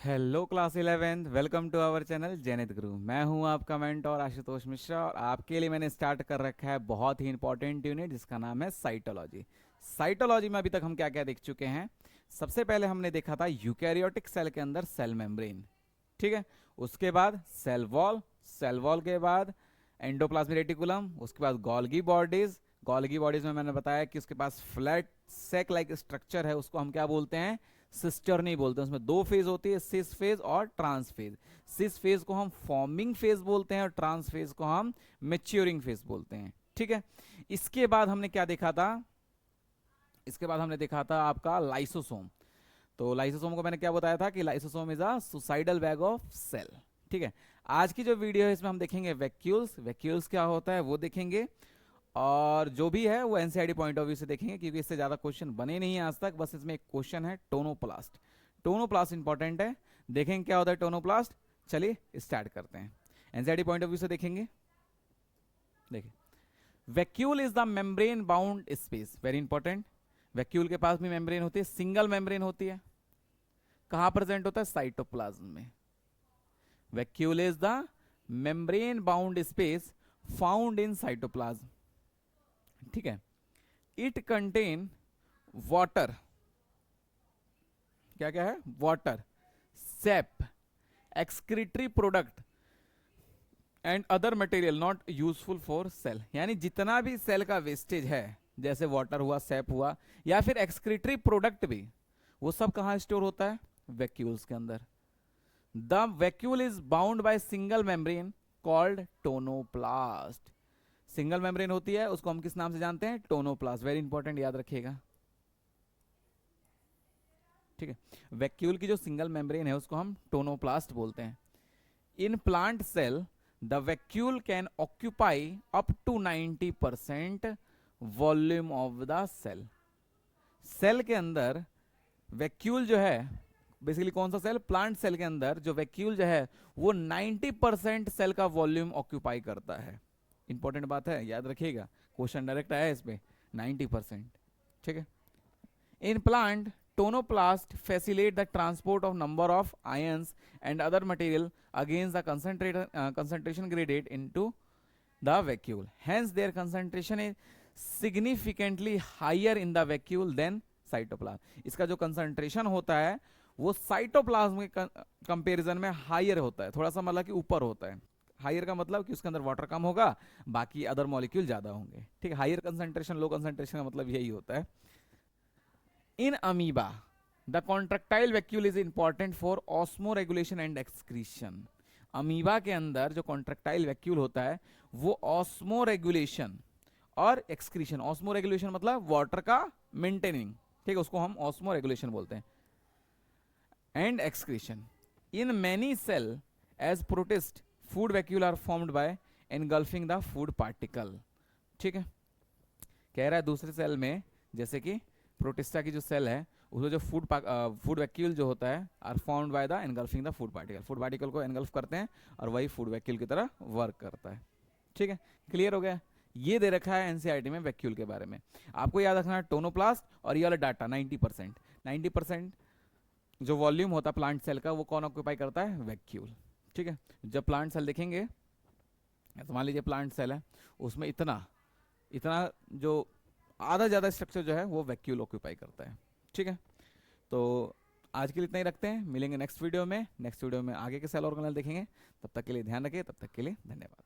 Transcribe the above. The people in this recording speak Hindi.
Hello class 11th, welcome to our channel Jainit Guru. मैं हूं आपका मेंटोर आशुतोष मिश्रा और आपके लिए मैंने स्टार्ट कर रखा है बहुत ही इंपॉर्टेंट यूनिट जिसका नाम है साइटोलॉजी। साइटोलॉजी में अभी तक हम क्या क्या देख चुके हैं। सबसे पहले हमने देखा था यूकैरियोटिक सेल के अंदर सेल मेम्ब्रेन, ठीक है। उसके बाद सेल वॉल के बाद एंडोप्लाज्मिक रेटिकुलम, उसके बाद गोल्गी बॉडीज। गोल्गी बॉडीज में मैंने बताया कि उसके पास फ्लैट सेक लाइक स्ट्रक्चर है, उसको हम क्या बोलते हैं, सिस्टर नहीं बोलते हैं। उसमें दो फेज होती है, सिस फेज और ट्रांस फेज। सिस फेज को हम फॉर्मिंग फेज बोलते हैं और ट्रांस फेज को हम मेच्योरिंग फेज बोलते हैं, ठीक है। इसके बाद हमने क्या देखा था, इसके बाद हमने देखा था आपका लाइसोसोम। तो लाइसोसोम को मैंने क्या बताया था कि lysosome is a suicidal bag of cell, ठीक है। आज की जो वीडियो है इसमें हम देखेंगे वैक्यूल्स। वैक्यूल्स क्या होता है वो देखेंगे, और जो भी है वो एनसीईआरटी पॉइंट ऑफ व्यू से देखेंगे, क्योंकि इससे ज्यादा क्वेश्चन बने नहीं आज तक। बस इसमें एक क्वेश्चन है टोनोप्लास्ट। टोनोप्लास्ट इंपॉर्टेंट है, देखेंगे क्या होता है टोनोप्लास्ट। चलिए स्टार्ट करते हैं। एनसीईआरटी पॉइंट ऑफ व्यू से देखेंगे। देखिए, vacuole is the membrane bound space, very important. Vacuole के पास भी मेम्ब्रेन होती है, सिंगल मेम्ब्रेन होती है। कहां प्रेजेंट होता है, साइटोप्लाज्म में। Vacuole is the membrane bound space found in cytoplasm, ठीक है। इट कंटेन वाटर, क्या क्या है, water, shape, excretory product and other material not useful for sale. यानी जितना भी सेल का वेस्टेज है, जैसे वाटर हुआ, सेप हुआ, या फिर एक्सक्रीटरी प्रोडक्ट भी, वो सब कहां स्टोर होता है, वैक्यूल्स के अंदर। The vacuole is bound by single membrane called tonoplast. Single membrane होती है, उसको हम किस नाम से जानते हैं, टोनोप्लास्ट। वेरी इंपॉर्टेंट, याद रखिएगा, ठीक है। वैक्यूल की जो सिंगल मेम्ब्रेन है उसको हम टोनोप्लास्ट बोलते हैं। In plant cell the vacuole can occupy up to 90% volume of the cell. Cell के अंदर वैक्यूल जो है, बेसिकली कौन सा सेल, प्लांट सेल के अंदर जो वैक्यूल जो है वो 90% सेल का वॉल्यूम ऑक्यूपाई करता है। इंपॉर्टेंट बात है, याद रखिएगा, क्वेश्चन डायरेक्ट आया है इस पे, 90%, ठीक है। In plant, tonoplast facilitate the transport of number of ions and other material against the concentration gradient into the vacuole. Hence, their concentration is significantly higher in the vacuole than cytoplasm. इसका जो concentration होता है वो साइटोप्लाज्म के कंपेरिजन में हायर होता है, थोड़ा सा मतलब कि ऊपर होता है। हायर का मतलब कि उसके अंदर वाटर कम होगा, बाकी अदर मॉलिक्यूल ज्यादा होंगे, ठीक है। हायर कंसंट्रेशन लो कंसंट्रेशन का मतलब यही होता है। In amoeba, the contractile vacuole is important for osmoregulation and excretion. Amoeba के अंदर जो कॉन्ट्रेक्टाइल वैक्यूल होता है वो ऑस्मोरेगुलेशन और एक्सक्रीशन, ऑस्मोरेगुलेशन मतलब वाटर का मेंटेनिंग, ठीक है, उसको हम ऑस्मोरेगुलेशन बोलते हैं, and excretion. In many cell as protist food vacuole are formed by engulfing the food particle, ठीक है। कह रहा है दूसरे सेल में, जैसे कि प्रोटिस्टा की जो सेल है उसमें जो फूड वैक्यूल जो होता है are found by the engulfing the food particle. Food particle को एनगल्फ करते हैं और वही फूड वैक्यूल की तरह वर्क करता है, ठीक है। क्लियर हो गया, ये दे रखा है एनसीईआरटी में वैक्यूल के बारे में। आपको याद रखना है टोनोप्लास्ट और ये वाला डाटा 90%, 90% जो वॉल्यूम होता है प्लांट सेल का वो कौन ऑक्यूपाई करता है, वैक्यूल, ठीक है। जब प्लांट सेल देखेंगे तो मान लीजिए प्लांट सेल है, उसमें इतना इतना जो आधा ज्यादा स्ट्रक्चर जो है वो वैक्यूल ऑक्यूपाई करता है, ठीक है। तो आज के लिए इतना ही रखते हैं, मिलेंगे नेक्स्ट वीडियो में। नेक्स्ट वीडियो में आगे के सेल ऑर्गेनेल देखेंगे। तब तक के लिए ध्यान रखिए, तब तक के लिए धन्यवाद।